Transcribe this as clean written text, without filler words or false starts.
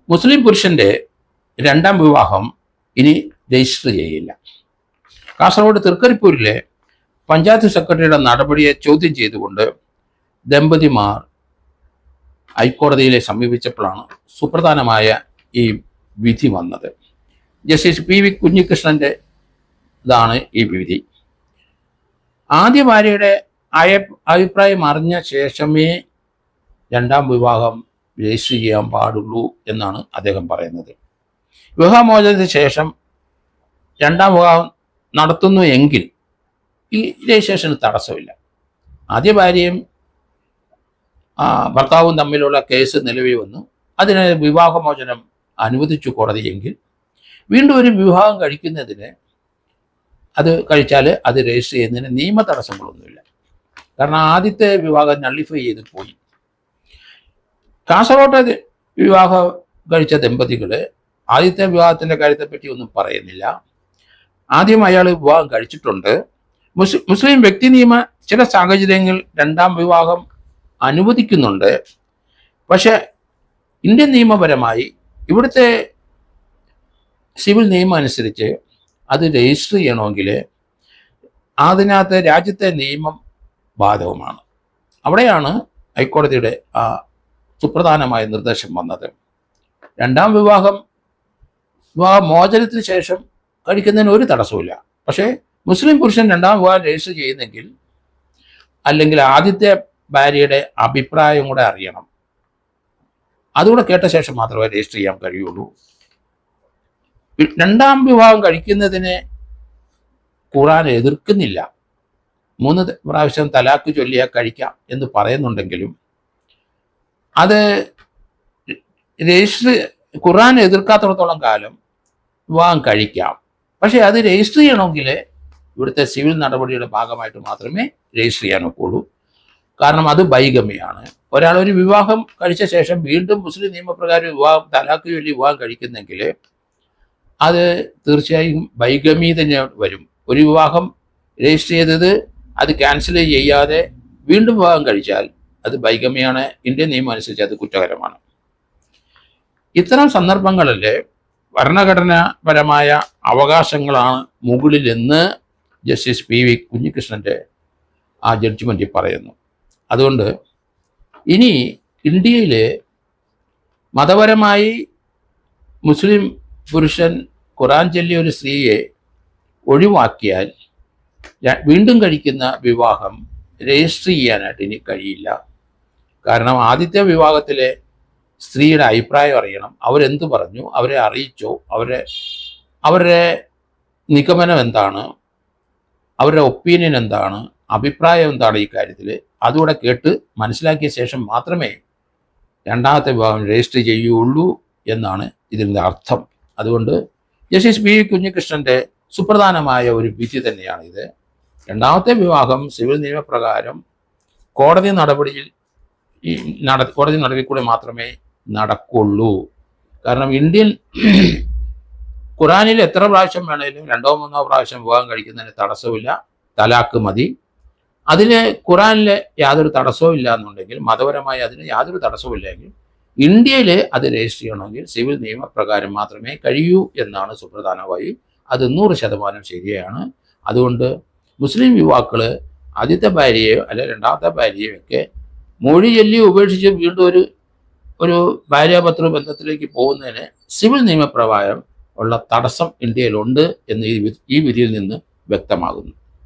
മുസ്ലിം പുരുഷന്റെ രണ്ടാം വിവാഹം ഇനി രജിസ്റ്റർ ചെയ്യില്ല. കാസർഗോഡ് തൃക്കരിപ്പൂരിലെ പഞ്ചായത്ത് സെക്രട്ടറിയുടെ നടപടിയെ ചോദ്യം ചെയ്തുകൊണ്ട് ദമ്പതിമാർ ഹൈക്കോടതിയിലെ സമീപിച്ചപ്പോഴാണ് സുപ്രധാനമായ ഈ വിധി വന്നത്. ജസ്റ്റിസ് പി വി കുഞ്ഞികൃഷ്ണന്റെ ഇതാണ് ഈ വിധി. ആദ്യ ഭാര്യയുടെ അഭിപ്രായം അറിഞ്ഞ ശേഷമേ രണ്ടാം വിവാഹം രജിസ്റ്റർ ചെയ്യാൻ പാടുള്ളൂ എന്നാണ് അദ്ദേഹം പറയുന്നത്. വിവാഹമോചനത്തിന് ശേഷം രണ്ടാം വിവാഹം നടത്തുന്നു എങ്കിൽ ഈ രജിസ്ട്രേഷന് തടസ്സമില്ല. ആദ്യ ഭാര്യയും ഭർത്താവും തമ്മിലുള്ള കേസ് നിലവിൽ വന്നു, അതിന് വിവാഹമോചനം അനുവദിച്ചു കോടതിയെങ്കിൽ വീണ്ടും ഒരു വിവാഹം കഴിക്കുന്നതിന് അത് കഴിച്ചാൽ അത് രജിസ്റ്റർ ചെയ്യുന്നതിന് നിയമ തടസ്സങ്ങളൊന്നുമില്ല. കാരണം ആദ്യത്തെ വിവാഹം നള്ളിഫൈ ചെയ്ത് പോയി. കാസർഗോട്ടെ വിവാഹം കഴിച്ച ദമ്പതികൾ ആദ്യത്തെ വിവാഹത്തിൻ്റെ കാര്യത്തെപ്പറ്റി ഒന്നും പറയുന്നില്ല. ആദ്യം അയാൾ വിവാഹം കഴിച്ചിട്ടുണ്ട്. മുസ്ലിം വ്യക്തി നിയമ ചില സാഹചര്യങ്ങളിൽ രണ്ടാം വിവാഹം അനുവദിക്കുന്നുണ്ട്. പക്ഷെ ഇന്ത്യൻ നിയമപരമായി ഇവിടുത്തെ സിവിൽ നിയമം അനുസരിച്ച് അത് രജിസ്റ്റർ ചെയ്യണമെങ്കിൽ അതിനകത്ത് രാജ്യത്തെ നിയമം ബാധകമാണ്. അവിടെയാണ് ഹൈക്കോടതിയുടെ സുപ്രധാനമായ നിർദ്ദേശം വന്നത്. രണ്ടാം വിവാഹമോചനത്തിന് ശേഷം കഴിക്കുന്നതിന് ഒരു തടസ്സമില്ല. പക്ഷേ മുസ്ലിം പുരുഷൻ രണ്ടാം വിവാഹം രജിസ്റ്റർ ചെയ്യുന്നെങ്കിൽ അല്ലെങ്കിൽ ആദ്യത്തെ ഭാര്യയുടെ അഭിപ്രായം കൂടെ അറിയണം. അതുകൂടെ കേട്ട ശേഷം മാത്രമേ രജിസ്റ്റർ ചെയ്യാൻ കഴിയുള്ളൂ. രണ്ടാം വിവാഹം കഴിക്കുന്നതിനെ ഖുർആൻ എതിർക്കുന്നില്ല. 3 പ്രാവശ്യം തലാക്ക് ചൊല്ലിയാൽ കഴിക്കാം എന്ന് പറയുന്നുണ്ടെങ്കിലും അത് രജിസ്റ്റർ ഖുർആൻ എതിർക്കാത്തിടത്തോളം കാലം വിവാഹം കഴിക്കാം. പക്ഷെ അത് രജിസ്റ്റർ ചെയ്യണമെങ്കിൽ ഇവിടുത്തെ സിവിൽ നടപടിയുടെ ഭാഗമായിട്ട് മാത്രമേ രജിസ്റ്റർ ചെയ്യാൻ ഒക്കുള്ളൂ. കാരണം അത് ബൈഗമിയാണ്. ഒരാൾ ഒരു വിവാഹം കഴിച്ച ശേഷം വീണ്ടും മുസ്ലിം നിയമപ്രകാരം തലാക്ക് ചൊല്ലി വിവാഹം കഴിക്കുന്നെങ്കിൽ അത് തീർച്ചയായും ബൈഗമി തന്നെ വരും. ഒരു വിവാഹം രജിസ്റ്റർ ചെയ്തത് അത് ക്യാൻസൽ ചെയ്യാതെ വീണ്ടും വിവാഹം കഴിച്ചാൽ അത് ബൈഗമിയാണ്. ഇന്ത്യൻ നിയമം അനുസരിച്ച് അത് കുറ്റകരമാണ്. ഇത്തരം സന്ദർഭങ്ങളിൽ ഭരണഘടനാപരമായ അവകാശങ്ങളാണ് മുകളിലെന്ന് ജസ്റ്റിസ് പി വി കുഞ്ഞികൃഷ്ണന്റെ ആ ജഡ്ജ്മെന്റിൽ പറയുന്നു. അതുകൊണ്ട് ഇനി ഇന്ത്യയിൽ മതപരമായി മുസ്ലിം പുരുഷൻ ഖുർആൻ ചൊല്ലിയ ഒരു സ്ത്രീയെ ഒഴിവാക്കിയാൽ വീണ്ടും കഴിക്കുന്ന വിവാഹം രജിസ്റ്റർ ചെയ്യാനായിട്ട് ഇനി കഴിയില്ല. കാരണം ആദ്യത്തെ വിവാഹത്തിലെ സ്ത്രീയുടെ അഭിപ്രായം അറിയണം. അവരെന്ത് പറഞ്ഞു, അവരെ അറിയിച്ചോ, അവരുടെ നിഗമനം എന്താണ്, അവരുടെ ഒപ്പീനിയൻ എന്താണ്, അഭിപ്രായം എന്താണ് ഈ കാര്യത്തിൽ, അതുകൂടെ കേട്ട് മനസ്സിലാക്കിയ ശേഷം മാത്രമേ രണ്ടാമത്തെ വിവാഹം രജിസ്റ്റർ ചെയ്യുള്ളൂ എന്നാണ് ഇതിൻ്റെ അർത്ഥം. അതുകൊണ്ട് ജസ്റ്റിസ് പി കുഞ്ഞികൃഷ്ണന്റെ സുപ്രധാനമായ ഒരു വിധി തന്നെയാണ് ഇത്. രണ്ടാമത്തെ വിവാഹം സിവിൽ നിയമപ്രകാരം കോടതി നടപടിയിൽ കൂടെ മാത്രമേ നടക്കുള്ളൂ. കാരണം ഇന്ത്യൻ ഖുറാനിൽ എത്ര പ്രാവശ്യം വേണേലും 2ഓ 3ഓ പ്രാവശ്യം വിവാഹം കഴിക്കുന്നതിന് തടസ്സമില്ല. തലാക്ക് മതി. അതിന് ഖുറാനിൽ യാതൊരു തടസ്സവും ഇല്ല എന്നുണ്ടെങ്കിൽ, മതപരമായി അതിന് യാതൊരു തടസ്സവും ഇല്ലെങ്കിൽ ഇന്ത്യയിൽ അത് രജിസ്റ്റർ ചെയ്യണമെങ്കിൽ സിവിൽ നിയമപ്രകാരം മാത്രമേ കഴിയൂ എന്നാണ് സുപ്രധാനമായി. അത് 100% ശരിയാണ്. അതുകൊണ്ട് മുസ്ലിം യുവാക്കൾ ആദ്യത്തെ ഭാര്യയോ അല്ലെ രണ്ടാമത്തെ ഭാര്യയോ ഒക്കെ മൊഴി ചൊല്ലി ഉപേക്ഷിച്ച് വീണ്ടും ഒരു ഭാര്യാഭർത്തൃ ബന്ധത്തിലേക്ക് പോകുന്നതിന് സിവിൽ നിയമപ്രകാരം ഉള്ള തടസ്സം ഇന്ത്യയിലുണ്ട് എന്ന് ഈ വിധിയിൽ നിന്ന് വ്യക്തമാകുന്നു.